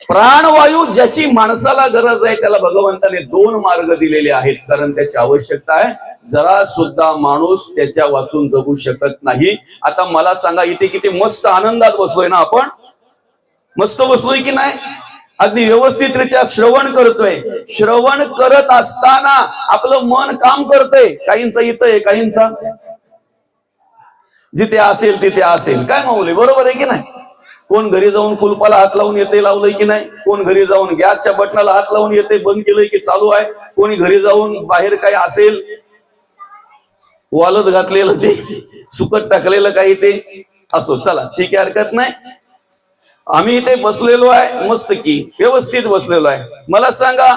प्राणवायू ज्याची माणसाला गरज आहे त्याला भगवंताने दोन मार्ग दिलेले आहेत, कारण त्याची आवश्यकता आहे. जरा सुद्धा माणूस त्याच्या वाचून जगू शकत नाही. आता मला सांगा, इथे किती मस्त आनंदात बसलोय ना आपण, मस्त बसलोय की नाही? अगदी व्यवस्थितरित्या श्रवण करतोय. श्रवण करत असताना आपलं मन काम करतंय. काहींचा इथं आहे, काहींचा जिथे असेल तिथे असेल. काय माऊली, बरोबर आहे की नाही? कोण घरी जाऊन कुलपाला हात लावून येते, लावलंय की नाही? कोण घरी जाऊन गॅसच्या बटनाला हात लावून येते, बंद केलंय की चालू आहे? कोणी घरी जाऊन बाहेर काही असेल वालत घातलेलं ते सुकट टाकलेलं काही ते असो. चला ठीक आहे, हरकत नाही. आम्ही इथे बसलेलो आहे, मस्त की व्यवस्थित बसलेलो आहे. मला सांगा,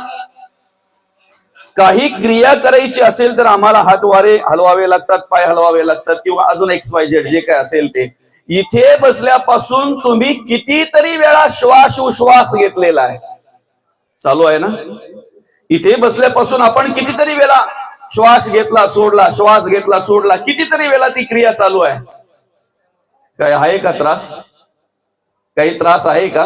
काही क्रिया करायची असेल तर आम्हाला हात वारे हलवावे लागतात, पाय हलवावे लागतात, किंवा अजून XYZ जे काय असेल ते. इथे बसल्यापासून तुम्ही कितीतरी वेळा श्वास उश्वास घेतलेला आहे, चालू आहे ना? इथे बसल्यापासून आपण कितीतरी वेळा श्वास घेतला सोडला, श्वास घेतला सोडला, कितीतरी वेळा ती क्रिया चालू आहे. काय आहे का त्रास? काही त्रास आहे का?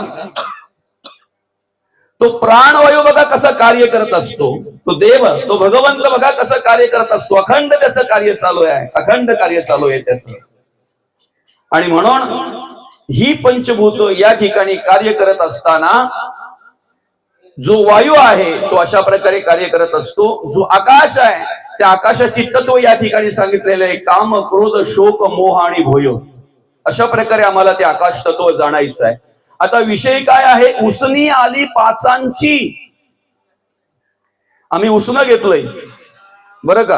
तो प्राणवायू बघा कसं कार्य करत असतो, तो देव, तो भगवंत बघा कसं कार्य करत असतो. अखंड त्याचं कार्य चालू आहे, अखंड कार्य चालू आहे त्याचं. आणि म्हणून ही पंचभूत या ठिकाणी कार्य करत असताना जो वायू आहे तो अशा प्रकारे कार्य करत असतो. जो आकाश आहे त्या आकाशाची तत्व या ठिकाणी सांगितलेले आहे, काम, क्रोध, शोक, मोह आणि भोय. अशा प्रकारे आम्हाला ते आकाश तत्व जाणायचं आहे. आता विषय काय आहे? उसनी आली पाचांची. आम्ही उसनं घेतलंय बरं का,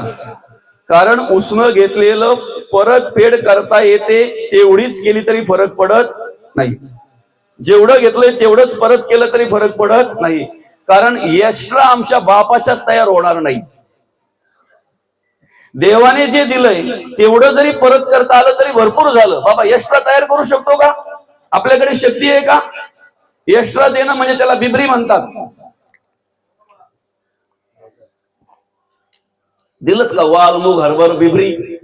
कारण उसनं घेतलेलं परतफेड करता येते, तेवढीच केली तरी फरक पडत नाही. जेवढं घेतलंय तेवढंच परत केलं तरी फरक पडत नाही, कारण एक्स्ट्रा आमच्या बापाच्यात तयार होणार नाही. देवाने जे दिलंय तेवढं जरी परत करता आलं तरी भरपूर झालं. बाबा एक्स्ट्रा तयार करू शकतो का? आपल्याकडे शक्ती आहे का? एक्स्ट्रा देणं म्हणजे त्याला बिबरी म्हणतात. दिलत का वाल, मूग, हरभर, बिबरी?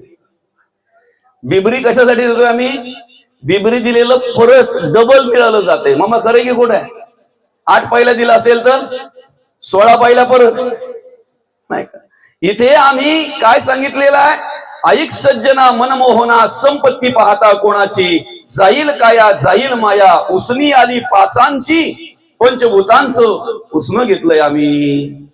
बिबरी कशासाठी देतोय आम्ही? बिबरी दिलेलं परत डबल मिळालं जाते. मामा खरं की खोटं आहे? 8 पायला दिला असेल तर 16 पायला परत नाही का? इथे आम्ही काय सांगितलेलं आहे? ऐक सज्जना मनमोहना, संपत्ती पाहता कोणाची, जाईल काया जाईल माया, उसनी आली पाचांची. पंचभूतांचं उसनं घेतलंय आम्ही.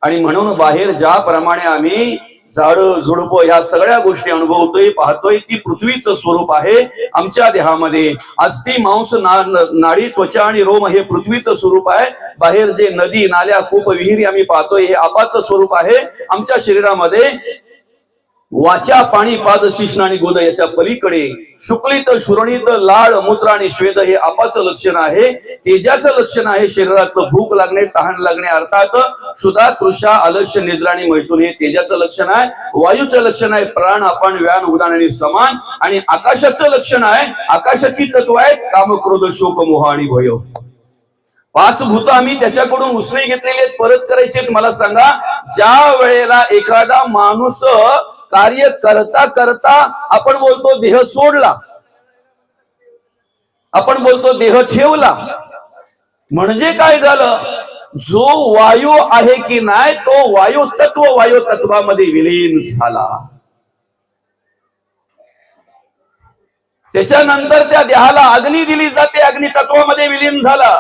आणि म्हणून बाहेर ज्याप्रमाणे आम्ही झाडं झुडप ह्या सगळ्या गोष्टी अनुभवतोय, पाहतोय, ती पृथ्वीचं स्वरूप आहे आमच्या देहामध्ये. अस्थि, मांस, नाडी, त्वचा आणि रोम हे पृथ्वीचं स्वरूप आहे. बाहेर जे नदी, नाल्या, कूप, विहिरी आम्ही पाहतोय हे आपाचं स्वरूप आहे. आमच्या शरीरामध्ये वाचा, पाणी, पाद, शिश्न आणि गोद याच्या पलीकडे शुक्लित, शुरणित, लाळ, मूत्र आणि श्वेत हे आपाचं लक्षण आहे. तेजाचं लक्षण आहे शरीरातलं भूक लागणे, तहान लागणे, अर्थात क्षुधा, तृषा, आलस्य, निद्रा आणि मैथुन हे तेजाचं लक्षण आहे. वायूचं लक्षण आहे प्राण, अपान, व्यान, उदान आणि समान. आणि आकाशाचं लक्षण आहे, आकाशाची तत्व आहेत काम, क्रोध, शोक, मोह आणि भय. 5 भूत आम्ही त्याच्याकडून उसने घेतलेली आहेत, परत करायचे. मला सांगा, ज्या वेळेला एखादा माणूस कार्य करता करता आपण बोलतो देह सोडला, आपण बोलतो देह ठेवला, म्हणजे काय झालं? जो वायू आहे की नाही तो वायू तत्वामध्ये विलीन झाला. त्याच्यानंतर त्या देहाला अग्नी दिली जाते, अग्नी तत्वामध्ये विलीन झाला.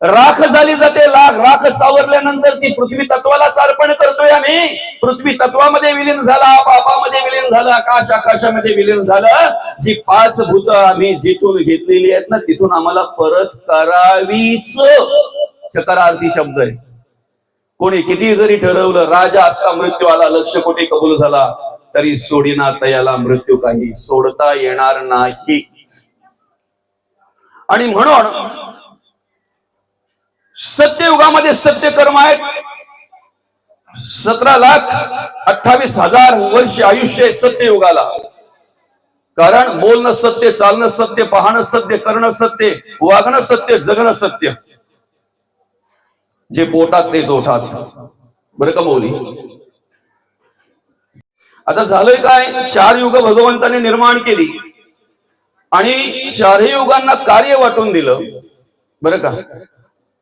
राख झाली जाते, राख सावरल्यानंतर ती पृथ्वी तत्वालाच अर्पण करतोय आम्ही. पृथ्वी तत्वामध्ये विलीन झाला, पापामध्ये विलीन झालं, आकाश आकाशामध्ये विलीन झालं. जी 5 भूत आम्ही जिथून घेतलेली आहेत ना तिथून आम्हाला परत करावीच. चकारार्थी शब्द आहे. कोणी किती जरी ठरवलं, राजा असता मृत्यू आला, लक्ष कोटी कबूल झाला, तरी सोडीना तयाला मृत्यू काही सोडता येणार नाही. आणि म्हणून सत्ययुगामध्ये सत्य कर्म आहेत. 17,28,000 वर्ष आयुष्य आहे सत्ययुगाला. कारण बोलणं सत्य, चालणं सत्य, पाहणं सत्य, करणं सत्य, वागणं सत्य, जगणं सत्य. जे पोटात तेच ओठात. बरं का मौली? आता झालंय काय? 4 युग भगवंताने निर्माण केली आणि 4 युगांना कार्य वाटून दिलं. बरं का.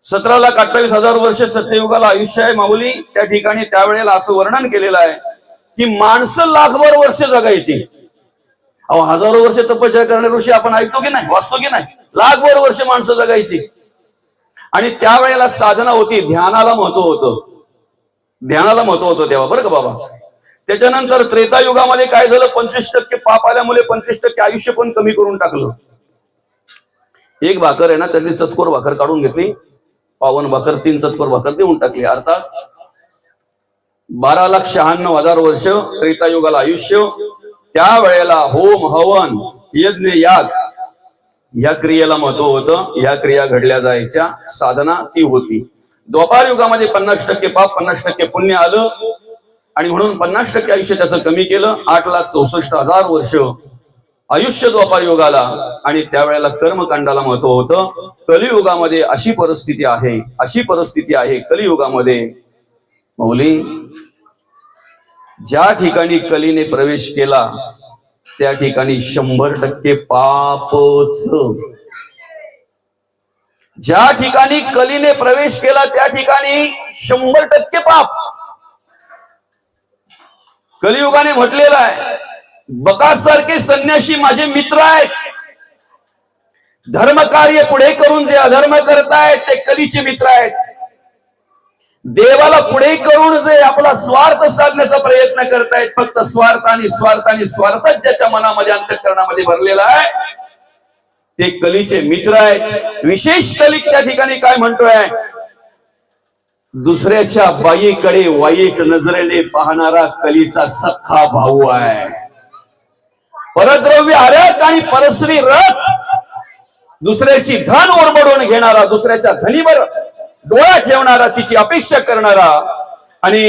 17,28,000 वर्ष सत्ययुगाला आयुष्य आहे माऊली. त्या ठिकाणी त्यावेळेला असं वर्णन केलेलं आहे की माणसं लाखभर वर्ष जगायची. अहो, हजारो वर्ष तपस्या करणारे ऋषी आपण ऐकतो की नाही, वाचतो की नाही. लाखभर वर्ष माणसं जगायची. आणि त्यावेळेला साधना होती, ध्यानाला महत्व होतं. ध्यानाला महत्व होतं तेव्हा, बरं का बाबा. त्याच्यानंतर त्रेतायुगामध्ये काय झालं, 25% पाप आल्यामुळे 25% आयुष्य पण कमी करून टाकलं. एक भाकर आहे ना, त्यातली चतकोर भाकर काढून घेतली, पावन भाकर 3 चतकोर भाकर देऊन टाकली. अर्थात 12,96,000 वर्ष त्रेतायुगाला आयुष्य. त्यावेळेला होम हवन यज्ञ याग या क्रियेला महत्व होतं. या क्रिया घडल्या जायच्या, साधना ती होती. द्वापार युगामध्ये 50% पाप 50% पुण्य आलं आणि म्हणून 50% आयुष्य त्याचं कमी केलं. 8,64,000 वर्ष आयुष्य द्वापार युगाला. आणि त्यावेळेला कर्मकांडाला महत्व होतं. कलियुगामध्ये अशी परिस्थिती आहे, अशी परिस्थिती आहे कलियुगामध्ये मौली, ज्या ठिकाणी कलीने प्रवेश केला त्या ठिकाणी 100% पापच. ज्या ठिकाणी कलीने प्रवेश केला त्या ठिकाणी 100% पाप. कलियुगाने म्हटलेलं आहे, बकासारखे संन्यासी माझे मित्र आहेत. धर्म कार्य पुढे करून जे अधर्म करतायत ते कलीचे मित्र आहेत. देवाला पुढे करून जे आपला स्वार्थ साधण्याचा प्रयत्न करतायत, फक्त स्वार्थ आणि स्वार्थ आणि स्वार्थच ज्याच्या मनामध्ये अंतःकरणामध्ये भरलेला आहे, ते कलीचे मित्र आहेत. विशेष कली त्या ठिकाणी काय म्हणतोय, दुसऱ्याच्या बाईकडे वाईट नजरेने पाहणारा कलीचा सख्खा भाऊ आहे. परद्रव्य हरक आणि परश्री रथ, दुसऱ्याची धन ओरबडून घेणारा, दुसऱ्याच्या धनीवर डोळा ठेवणारा, तिची अपेक्षा करणारा आणि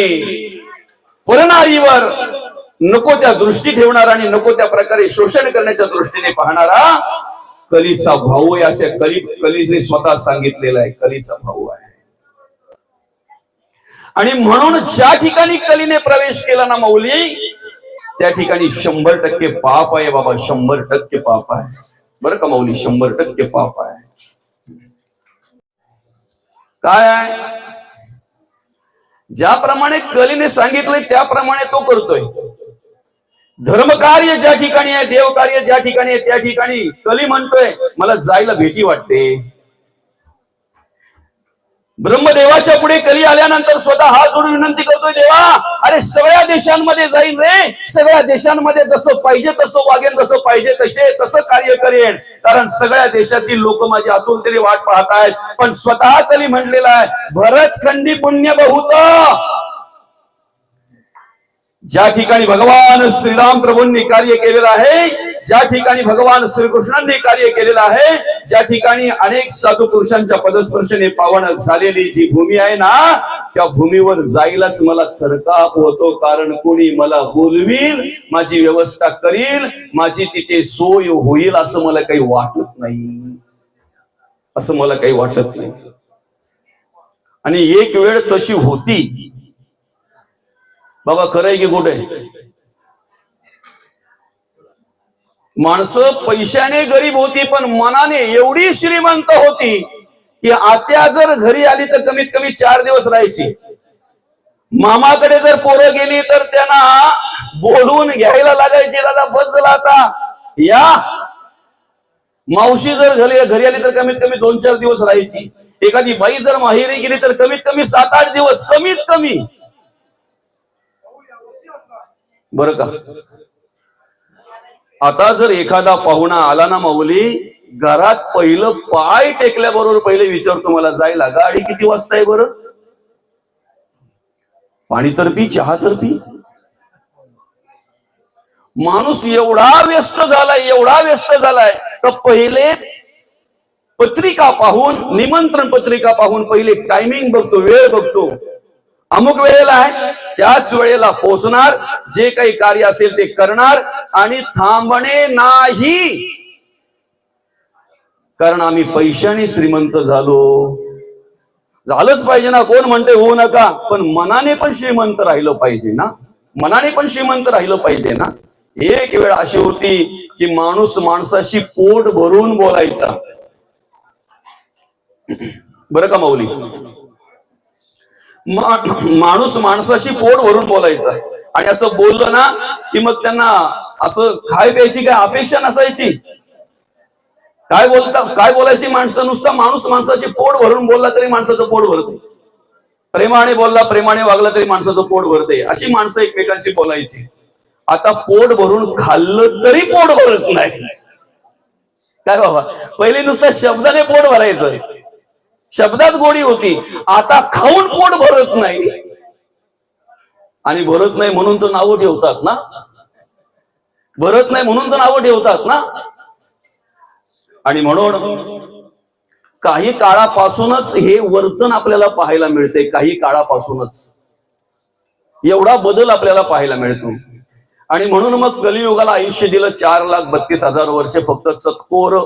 पुरणारीवर नको त्या दृष्टी ठेवणारा आणि नको त्या प्रकारे शोषण करण्याच्या दृष्टीने पाहणारा कलीचा भाऊ आहे. असे कलीने स्वतः सांगितलेलं आहे, कलीचा भाऊ आहे. आणि म्हणून ज्या ठिकाणी कलीने प्रवेश केला ना मौली, त्या ठिकाणी 100% पाप आहे बाबा, 100% पाप आहे. बरं का मौली, 100% पाप आहे. काय आहे, ज्याप्रमाणे कलीने सांगितलंय त्याप्रमाणे तो करतोय. धर्मकार्य ज्या ठिकाणी आहे, देवकार्य ज्या ठिकाणी आहे, त्या ठिकाणी कली म्हणतोय मला जायला भीती वाटते. ब्रह्मदेवाच्या पुढे कली आल्यानंतर स्वतः हात जोडून विनंती करतोय, देवा अरे सगळ्या देशांमध्ये जाईन रे, सगळ्या देशांमध्ये जसं पाहिजे तसं वागेन, जसं पाहिजे तसं कार्य करेन, कारण सगळ्या देशातील लोक माझी आतुरतेने वाट पाहत आहेत. पण स्वतः कली म्हटलेला आहे, भरतखंडी पुण्य बहुत. ज्या ठिकाणी भगवान श्रीराम प्रभूंनी कार्य केलेलं आहे, ज्या ठिकाणी भगवान श्रीकृष्णांनी कार्य केलेलं आहे, ज्या ठिकाणी अनेक साधू पुरुषांच्या पदस्पर्शाने पावन झालेली जी भूमी आहे ना, त्या भूमीवर जायलाच मला थरकाप होतो. कारण कोणी मला बोलवील, माझी व्यवस्था करील, माझी तिथे सोय होईल असं मला काही वाटत नाही, असं मला काही वाटत नाही. आणि एक वेळ तशी होती बाबा, खरंय की खोटं आहे. माणसं पैशाने गरीब होती पण मनाने एवढी श्रीमंत होती की आत्या जर घरी आली तर कमीत कमी 4 दिवस राहायची. मामाकडे जर पोरं गेली तर त्यांना बोलवून घ्यायला लागायची, दादा बस झाला आता या. मावशी जर घरी आली तर कमीत कमी 2-4 दिवस राहायची. एखादी बाई जर माहेरी गेली तर कमीत कमी 7-8 दिवस, कमीत कमी. बरं का, आता जर एखादा पाहुणा आला ना माऊली, घरात पहिलं पाय टेकल्याबरोबर पहिले विचारतो मला जायला गाडी किती वाजता आहे बरं, पाणी तर पी, चहा तर पी. माणूस एवढा व्यस्त झालाय, एवढा व्यस्त झालाय तर पहिले पत्रिका पाहून, निमंत्रण पत्रिका पाहून पहिले टायमिंग बघतो, वेळ बघतो. अमुक वेळेला आहे त्याच वेळेला पोहोचणार, जे काही कार्य असेल ते करणार आणि थांबणे नाही. कारण आम्ही पैशाने श्रीमंत झालंच पाहिजे ना. कोण म्हणते होऊ नका, पण मनाने पण श्रीमंत राहिलं पाहिजे ना, मनाने पण श्रीमंत राहिलं पाहिजे ना. एक वेळ अशी होती की माणूस माणसाशी पोट भरून बोलायचा. बरं का माऊली, माणूस माणसाशी पोट भरून बोलायचा, आणि असं बोललं ना की मग त्यांना असं खाय प्यायची काय अपेक्षा नसायची. काय बोलायची माणसं, नुसता माणूस माणसाशी पोट भरून बोलला तरी माणसाचं पोट भरते, प्रेमाने बोलला प्रेमाने वागला तरी माणसाचं पोट भरते, अशी माणसं एकमेकांशी बोलायची. आता पोट भरून खाल्लं तरी पोट भरत नाही. काय बाबा, पहिले नुसतं शब्दाने पोट भरायचं, शब्दात गोडी होती, आता खाऊन पोट भरत नाही. आणि भरत नाही म्हणून तर नावं ठेवतात ना, भरत नाही म्हणून तर नावं ठेवतात ना. आणि म्हणून काही काळापासूनच हे वर्तन आपल्याला पाहायला मिळते, काही काळापासूनच एवढा बदल आपल्याला पाहायला मिळतो. आणि म्हणून मग कलियुगाला आयुष्य दिलं 4,32,000 वर्ष फक्त चतकोर,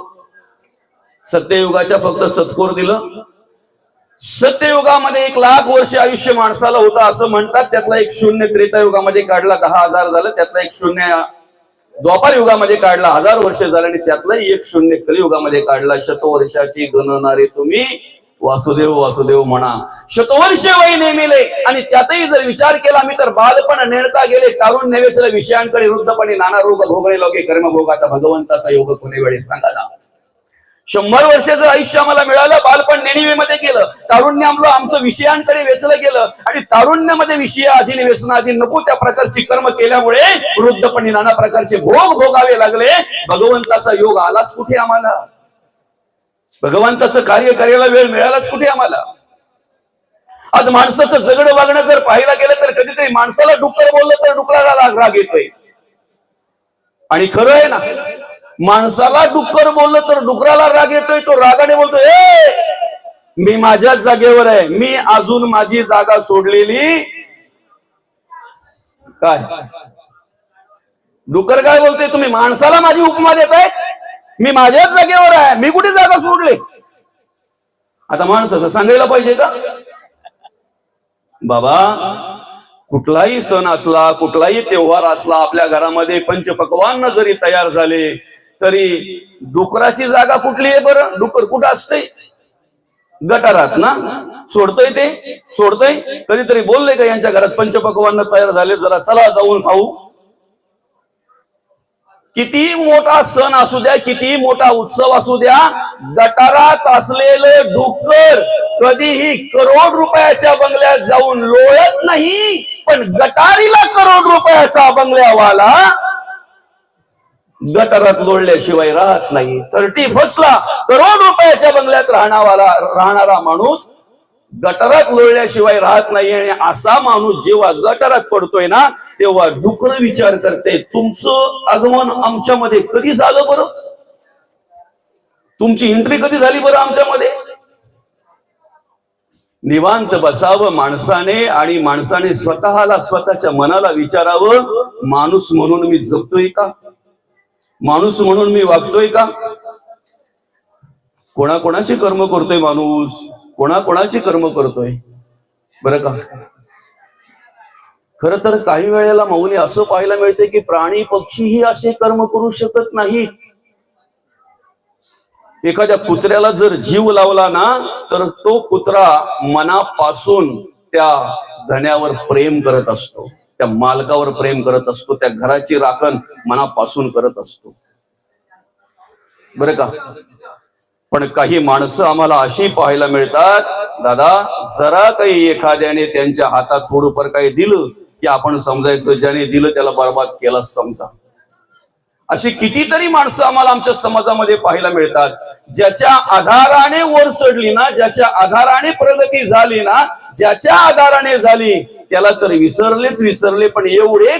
सत्ययुगाच्या फक्त चतकोर दिलं. सत्ययुगामध्ये 1,00,000 वर्ष आयुष्य माणसाला होतं असं म्हणतात, त्यातला एक शून्य त्रेतायुगामध्ये काढला 10,000 झालं, त्यातला एक शून्य द्वापार युगामध्ये काढला 1000 वर्ष झालं, आणि त्यातला एक शून्य कलियुगामध्ये काढला. शतवर्षाची गणना रे तुम्ही वासुदेव वासुदेव म्हणा, शतवर्ष वय नेमिले. आणि त्यातही जर विचार केला मी तर बालपण नेणता गेले, तारुण्य वेचले विषयांकडे, वृद्धपणे नाना रोग भोगणे लोके कर्मभोग, आता भगवंताचा योग कोणी वेळी सांगाला. 100 वर्ष जर आयुष्य आम्हाला मिळालं, बालपण नेणिवेमध्ये गेलं, तारुण्य आमचं विषयांकडे वेचलं गेलं, आणि तारुण्यामध्ये विषय अधीन व्यसनाधीन नको त्या प्रकारची कर्म केल्यामुळे वृद्धपणे नाना प्रकारचे भोग भोगावे लागले. भगवंताचा योग आलाच कुठे आम्हाला, भगवंताचं कार्य करायला वेळ मिळालाच कुठे आम्हाला. आज माणसाचं जगणं वागणं जर पाहायला गेलं तर कधीतरी माणसाला डुक्कर बोललं तर डुकराला राग येतोय. आणि खरं आहे ना, माणसाला डुक्कर बोललं तर डुकराला राग येतोय, तो रागाने बोलतोय ए मी माझ्याच जागेवर आहे, मी अजून माझी जागा सोडलेली काय. डुक्कर काय बोलतोय, तुम्ही माणसाला माझी उपमा देताय, मी माझ्याच जागेवर आहे, मी कुठे जागा सोडले. आता माणसाचं सांगायला पाहिजे का बाबा. कुठलाही सण असला, कुठलाही त्योहार असला, आपल्या घरामध्ये पंचपक्वान्न जरी तयार झाले तरी डुकराची जागा कुठली आहे बरं. डुकर कुठं असतंय, गटारात ना. सोडतंय ते सोडतंय. कधीतरी बोलले का यांच्या घरात पंचपक्वान्न तयार झाले, जरा चला जाऊन खाऊ. किती मोठा सण असू द्या, किती मोठा उत्सव असू द्या, गटारात असलेलं डुक्कर कधीही करोड रुपयाच्या बंगल्यात जाऊन लोळत नाही, पण गटारीला करोड रुपयाचा बंगल्यावाला गटारात लोळल्याशिवाय राहत नाही. 31st करोड रुपयाच्या बंगल्यात राहणारा माणूस गटारात लोळल्याशिवाय राहत नाही. आणि असा माणूस जेव्हा गटारात पडतोय ना, तेव्हा डुकर विचार करते, तुमचं आगमन आमच्यामध्ये कधी झालं बरं, तुमची एंट्री कधी झाली बरं आमच्यामध्ये. निवांत बसावं माणसाने, आणि माणसाने स्वतःला स्वतःच्या मनाला विचारावं, माणूस म्हणून मी जगतोय का, माणूस म्हणून मी वागतोय का. कोणाकोणाची कर्म करतोय माणूस, कोणाकोणाची कर्म करतोय बरं का. खर तर काही वेळेला माऊली असं पाहायला मिळते की प्राणी पक्षीही असे कर्म करू शकत नाहीत. एखाद्या कुत्र्याला जर जीव लावला ना, तर तो कुत्रा मनापासून त्या धन्यावर प्रेम करत असतो, त्या मालकावर प्रेम करत असतो, त्या घराची राखण मनापासून करत असतो बरं का. पण काही माणसं आम्हाला अशी पाहायला मिळतात, दादा जरा काही एखाद्याने त्यांच्या हातात थोडंफार काही दिलं की आपण समजायचं ज्याने दिलं त्याला बर्बाद केला समजा. अशी कितीतरी माणसं आम्हाला आमच्या समाजामध्ये पाहायला मिळतात, ज्याच्या आधाराने वर चढली ना, ज्याच्या आधाराने प्रगती झाली ना, ज्याच्या आधाराने झाली त्याला तर विसरले, पण एवढे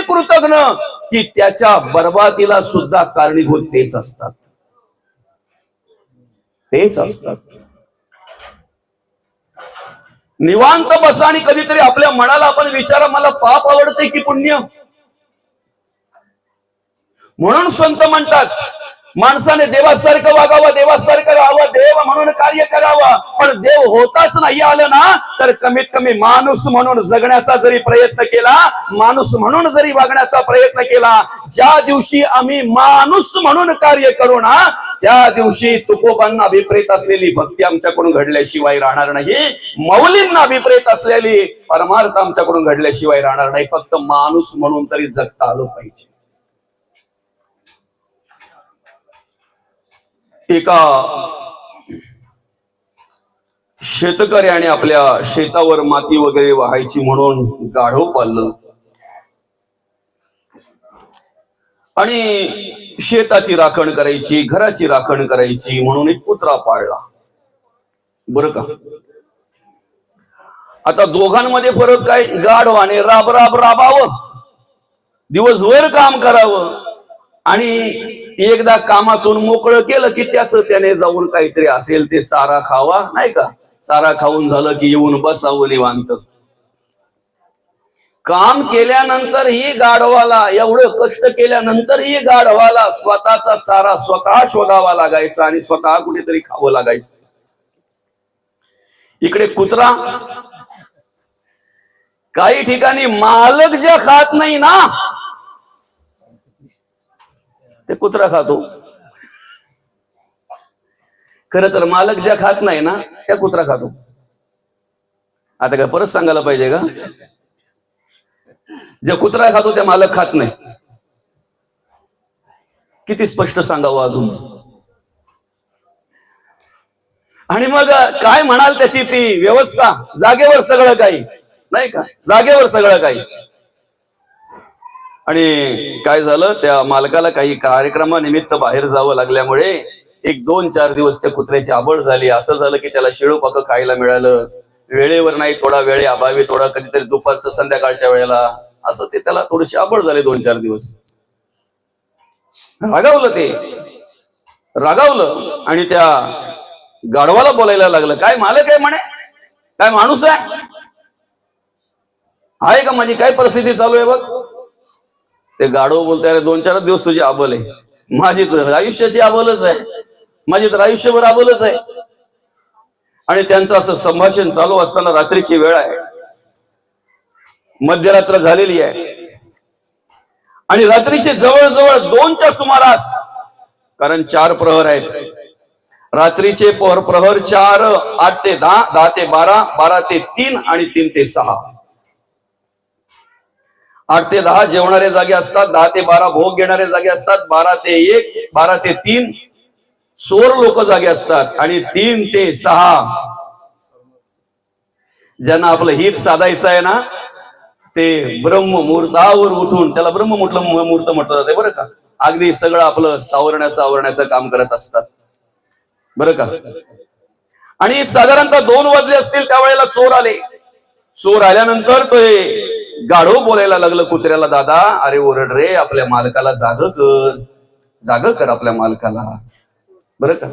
कृतघ्न की त्याच्या बर्बादीला सुद्धा कारणीभूत तेच असतात. निवांत बसा आणि कधीतरी आपल्या मनाला आपण विचारा, मला पाप आवडते की पुण्य. म्हणून संत म्हणतात माणसाने देवासारखं वागावं, देवासारखं राहावं, देव म्हणून कार्य करावं. पण देव होताच नाही आलं ना, तर कमीत कमी माणूस म्हणून जगण्याचा जरी प्रयत्न केला, माणूस म्हणून जरी वागण्याचा प्रयत्न केला, ज्या दिवशी आम्ही माणूस म्हणून कार्य करू ना, त्या दिवशी तुकोबांना अभिप्रेत असलेली भक्ती आमच्याकडून घडल्याशिवाय राहणार नाही, मौलींना अभिप्रेत असलेली परमार्थ आमच्याकडून घडल्याशिवाय राहणार नाही. फक्त माणूस म्हणून तरी जगता आलं पाहिजे. एका शेतकऱ्याने आपल्या शेतावर माती वगैरे वाहायची म्हणून गाढव पाळलं आणि शेताची राखण करायची, घराची राखण करायची म्हणून एक कुत्रा पाळला. बरं का? आता दोघांमध्ये फरक काय? गाढवाने राब राब राबावं, दिवसभर काम करावं आणि एकदा कामातून मोकळं केलं की त्याने जाऊन काहीतरी असेल ते चारा खावा, नाही का? चारा खाऊन झालं की येऊन बसावं निवांत. काम केल्यानंतरही गाढवाला, एवढं कष्ट केल्यानंतरही गाढवाला स्वतःचा चारा स्वतः शोधावा लागायचा आणि स्वतः कुठेतरी खावं लागायचं. इकडे कुत्रा, काही ठिकाणी मालक ज्या खात नाही ना, ते कुत्रा खातो. खरं तर मालक ज्या खात नाही ना, त्या कुत्रा खातो. आता काय परत सांगायला पाहिजे का? ज्या कुत्रा खातो त्या मालक खात नाही. किती स्पष्ट सांगावं अजून. आणि मग काय म्हणाल त्याची ती व्यवस्था? जागेवर सगळं काही, नाही का? जागेवर सगळं काही. आणि काय झालं, त्या मालकाला काही कार्यक्रमानिमित्त बाहेर जावं लागल्यामुळे 1-2-4 दिवस त्या कुत्र्याची आबळ झाली. असं झालं की त्याला शेळोपाक खायला मिळालं, वेळेवर नाही, थोडा वेळे अभावी, थोडा कधीतरी दुपारचं संध्याकाळच्या वेळेला, असं ते त्याला थोडीशी आबळ झाली 2-4 दिवस. रागावलं, ते रागावलं आणि त्या गाढवाला बोलायला लागलं. काय मालक आहे म्हणे, काय माणूस आहे का? माझी काय परिस्थिती चालू आहे बघ. ते गाढव बोलते, अरे 2-4 दिवस तुझी आबल आहे, माझी तर आयुष्याची आबलच आहे, माझी तर आयुष्यभर आबलच आहे. आणि त्यांचं असं संभाषण चालू असताना रात्रीची वेळ आहे, मध्यरात्र झालेली आहे आणि रात्रीचे जवळजवळ 2च्या सुमारास, कारण 4 प्रहर आहेत, रात्रीचे प्रहर 4, 8 ते 10, 10 ते 12, 12 ते 3 आणि 3 ते 6. 8 ते 10 जेवणारे जागे असतात, 10 ते 12 भोग घेणारे जागे असतात, 12 ते 1, 12 ते 3 चोर लोक जागे असतात आणि 3 ते 6 ज्यांना आपलं हित साधायचं आहे ना, ते ब्रह्ममुहूर्तावर उठून, त्याला ब्रह्ममुहूर्त म्हटलं जाते बरं का, अगदी सगळं आपलं आवरण्याचं काम करत असतात बरं का. आणि साधारणतः 2 वाजले असतील त्यावेळेला चोर आले. चोर आल्यानंतर तो गाढव बोलायला लागलं कुत्र्याला, दादा अरे ओरड रे, आपल्या मालकाला जाग कर आपल्या मालकाला, बरं का.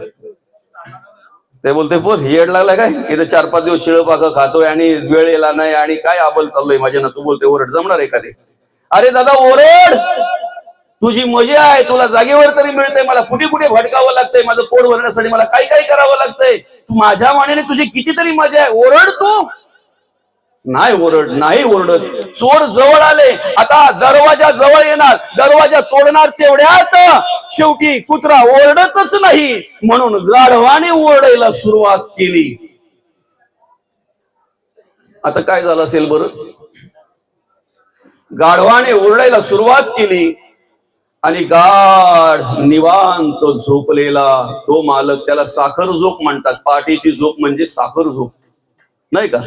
ते बोलते, बोल येड लागला काय, इथं 4-5 दिवस शिळपाक खातोय आणि वेळ येला नाही आणि काय आबल चाललोय माझ्या ना. तू बोलते ओरड, जमणार एखादे? अरे दादा ओरड, तुझी मजा आहे, तुला जागेवर तरी मिळतंय, मला कुठे कुठे भटकावं लागतंय, माझं पोट भरण्यासाठी मला काय काय करावं लागतंय, तू माझ्या मानेने तुझी कितीतरी मजा आहे, ओरड तू. नाही ओरडत. चोर जवळ आले, आता दरवाजा जवळ येणार, दरवाजा तोडणार, तेवढ्यात शेवटी कुत्रा ओरडतच नाही म्हणून गाढवाने ओरडायला सुरुवात केली. आता काय झालं असेल बरं? गाढवाने ओरडायला सुरुवात केली आणि गाढ निवांत झोपलेला तो मालक, त्याला साखर झोप म्हणतात, पहाटेची झोप म्हणजे साखर झोप, नाही का.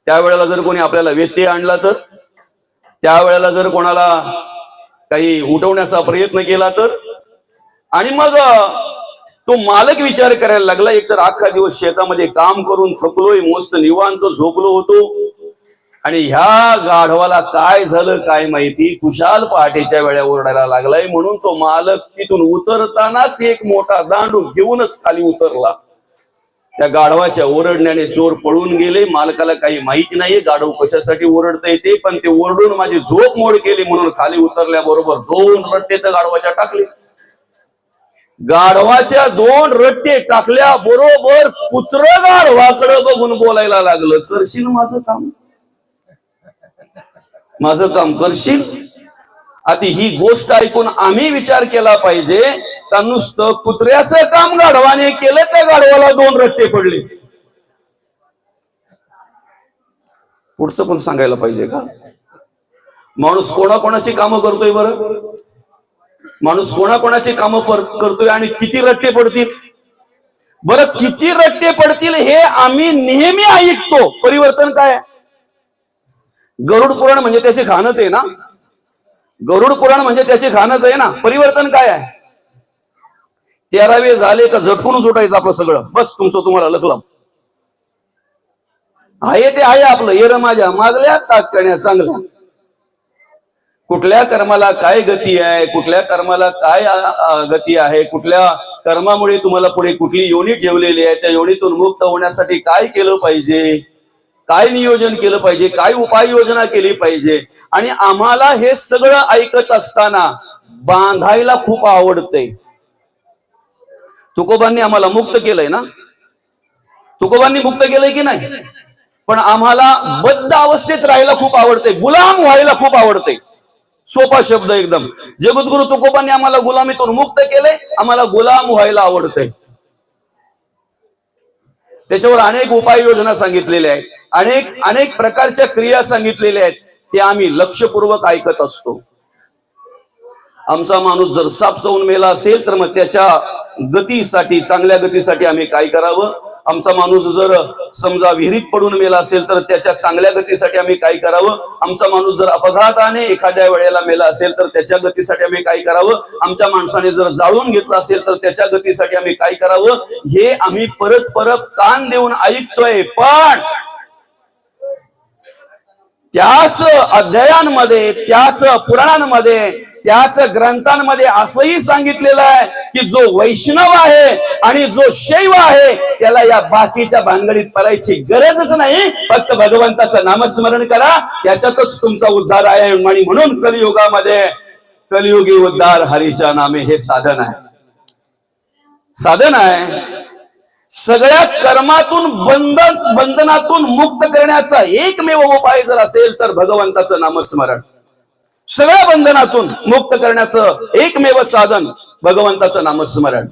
त्यावेळेला जर कोणी आपल्याला व्यत्यय आणला तर, त्यावेळेला जर कोणाला काही उठवण्याचा प्रयत्न केला तर, आणि मग तो मालक विचार करायला लागला, एकतर अख्खा दिवस शेतामध्ये काम करून थकलोय, मस्त निवांत झोपलो होतो आणि ह्या गाढवाला काय झालं काय माहिती, कुशाल पहाटेच्या वेळा ओरडायला लागलाय. म्हणून तो मालक तिथून उतरतानाच एक मोठा दांडू घेऊनच खाली उतरला. त्या गाढवाच्या ओरडण्याने चोर पळून गेले. मालकाला काही माहिती नाहीये गाढव कशासाठी ओरडता येते, पण ते ओरडून माझी झोप मोड केली म्हणून खाली उतरल्याबरोबर 2 रट्टे तर गाढवाच्या टाकले. गाढवाच्या 2 रट्टे टाकल्या बरोबर कुत्र गाढवाकडे बघून बोलायला लागलं, करशील माझं काम, माझं काम करशील. आता ही गोष्ट ऐकून आम्ही विचार केला पाहिजे का नुसतं कुत्र्याचं काम गाढवाने केलं, त्या गाढवाला 2 रट्टे पडले. पुढचं पण सांगायला पाहिजे का? माणूस कोणाकोणाची कामं करतोय बरं? माणूस कोणाकोणाची कामं करतोय आणि किती रट्टे पडतील बरं? किती रट्टे पडतील हे आम्ही नेहमी ऐकतो. परिवर्तन काय? गरुड पुराण म्हणजे त्याचे खाणच आहे ना. गरुड पुराण म्हणजे त्याचे खाणच आहे ना. परिवर्तन काय आहे? 13वे झाले का झटकून सुटायचं आपलं सगळं, बस तुमचं तुम्हाला लखलं आहे ते आहे आपलं. येर माझ्या मागल्या ताकण्या चांगल्या. कुठल्या कर्माला काय गती आहे, कुठल्या कर्माला काय गती आहे, कुठल्या कर्मामुळे तुम्हाला पुढे कुठली योनी ठेवलेली आहे, त्या योनीतून मुक्त होण्यासाठी काय केलं पाहिजे, काय नियोजन केलं पाहिजे, काय उपाययोजना केली पाहिजे. आणि आम्हाला हे सगळं ऐकत असताना बांधायला खूप आवडतंय. तुकोबांनी आम्हाला मुक्त केलंय ना, तुकोबांनी मुक्त केलंय की नाही? पण आम्हाला बद्ध अवस्थेत राहायला खूप आवडतंय, गुलाम व्हायला खूप आवडतंय. सोपा शब्द एकदम. जगद्गुरु तुकोबांनी आम्हाला गुलामीतून मुक्त केलंय, आम्हाला गुलाम व्हायला आवडतंय. त्याच्यावर अनेक उपाययोजना सांगितलेल्या आहेत, अनेक प्रकारच्या क्रिया सांगितलेल्या आहेत. ते आम्ही लक्षपूर्वक ऐकत असतो. आमचा माणूस जर साप चावून मेला असेल तर मग त्याच्या गतीसाठी, चांगल्या गतीसाठी आम्ही काय करावं? आमचा माणूस जर समजा विहिरीत पडून मेला असेल तर त्याच्या चांगल्या गतीसाठी आम्ही काय करावं? आमचा माणूस जर अपघाताने एखाद्या वेळेला मेला असेल तर त्याच्या गतीसाठी आम्ही काय करावं? आमच्या माणसाने जर जाळून घेतलं असेल तर त्याच्या गतीसाठी आम्ही काय करावं? हे आम्ही परत परत कान देऊन ऐकतोय. पण त्याच अध्यायांमध्ये, त्याच पुराणांमध्ये, त्याच ग्रंथांमध्ये असंही सांगितलेलं आहे की जो वैष्णव आहे आणि जो शैव आहे त्याला या बाकीच्या भानगडीत पडायची गरजच नाही. फक्त भगवंताचं नामस्मरण करा, त्याच्यातच तुमचा उद्धार आहे. आणि म्हणून कलियुगामध्ये कलियुगी उद्धार हरीच्या नामे हे साधन आहे, साधन आहे. सगळ्या कर्मातून बंधनातून मुक्त करण्याचा एकमेव उपाय जर असेल तर भगवंताचं नामस्मरण. सगळ्या बंधनातून मुक्त करण्याचं एकमेव साधन भगवंताचं नामस्मरण.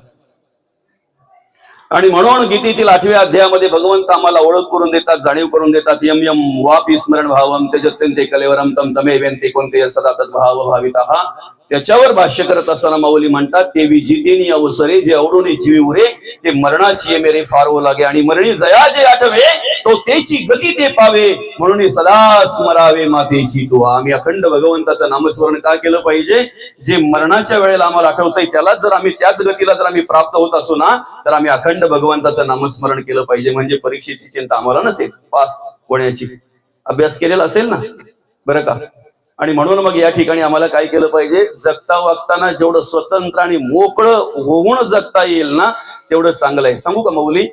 आणि म्हणून गीतेतील 8व्या अध्यायामध्ये भगवंत आम्हाला ओळख करून देतात, जाणीव करून देतात. यम यम वापी स्मरण भावम तेजत्यंते कलेवरम तम तमेवेंते कोणते सदा तद्भाव भावितः. त्याच्यावर भाष्य करत असताना माऊली म्हणतात, तेवी जितेनी अवसरे जे आवडून जीवी उरे, ते मरणाची मेरे फारो लागे. आणि मरणी जया जे आठवे तो त्याची गती ते पावे, म्हणून सदा स्मरावे मातेची तो. आम्ही अखंड भगवंताचं नामस्मरण का केलं पाहिजे? जे मरणाच्या वेळेला आम्हाला आठवतंय त्यालाच जर आम्ही, त्याच गतीला जर आम्ही प्राप्त होत असू ना, तर आम्ही अखंड भगवंताचं नामस्मरण केलं पाहिजे. म्हणजे परीक्षेची चिंता आम्हाला नसेल, पास होण्याची. अभ्यास केलेला असेल ना, बरं का? आणि म्हणून मग या ठिकाणी आम्हाला काय केलं पाहिजे? जगता वागताना जेवढं स्वतंत्र आणि मोकळं होऊन जगता येईल ना तेवढं चांगलं आहे. सांगू का माऊली?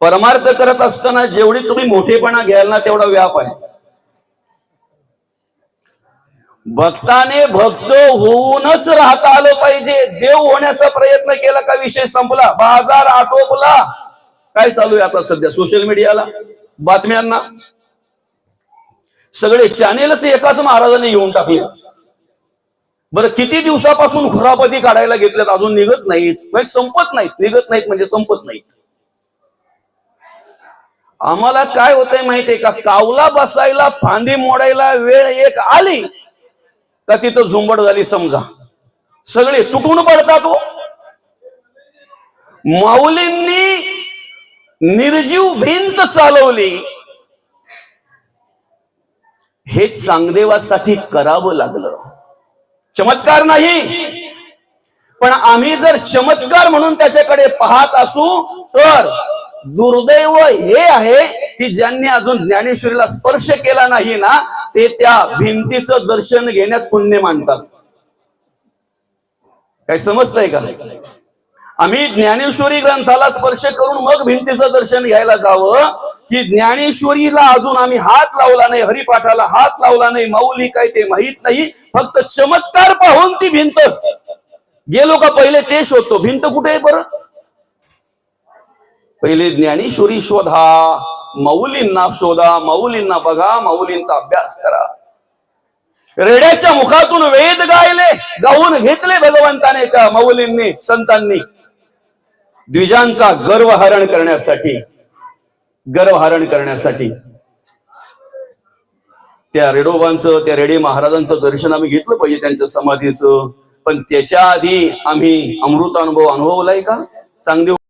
परमार्थ करत असताना जेवढी तुम्ही मोठेपणा घ्याल ना तेवढा व्याप आहे. भक्ताने भक्त होऊनच राहता आलं पाहिजे. देव होण्याचा प्रयत्न केला का विषय संपला, बाजार आटोपला. काय चालू आहे आता सध्या सोशल मीडियाला, बातम्यांना? सगळे चॅनेलच एकाच महाराजांनी येऊन टाकले. बरं किती दिवसापासून खुरापती काढायला घेतल्यात, अजून निघत नाहीत, म्हणजे संपत नाहीत. निघत नाहीत म्हणजे संपत नाहीत. आम्हाला काय होतंय माहितीये का? कावला बसायला, फांदी मोडायला वेळ एक आली का तिथं झुंबड झाली समजा, सगळे तुटून पडतात. हो, माऊलींनी निर्जीव भिंत चालवली, हे चांगदेवासाठी करावं लागलं. चमत्कार नाही, पण आम्ही जर चमत्कार म्हणून त्याच्याकडे पाहत असू तर दुर्दैव हे आहे की ज्यांनी अजून ज्ञानेश्वरीला स्पर्श केला नाही ना, ते त्या भिंतीचं दर्शन घेण्यात पुण्य मानतात. काय समजतंय का? आम्ही ज्ञानेश्वरी ग्रंथाला स्पर्श करून मग भिंतीचं दर्शन घ्यायला जावं, की ज्ञानेश्वरीला अजून आम्ही हात लावला नाही, हरिपाठाला हात लावला नाही, माऊली काय ते माहित नाही, फक्त चमत्कार पाहून ती भिंत गेलो का पहिले ते शोधतो, भिंत कुठे आहे बरं? पहिले ज्ञानेश्वरी शोधा, माऊलींना शोधा, माऊलींना बघा, माऊलींचा अभ्यास करा. रेड्याच्या मुखातून वेद गायले, गाऊन घेतले भगवंताने, त्या माऊलींनी, संतांनी, द्विजांचा गर्वहरण करण्यासाठी, गर्वहरण करण्यासाठी. त्या रेडोबांचं, त्या रेडे महाराजांचं दर्शन आम्ही घेतलं पाहिजे, त्यांच्या समाधीचं. पण त्याच्या आधी आम्ही अमृतानुभव अनुभवलाय का? चांगदेव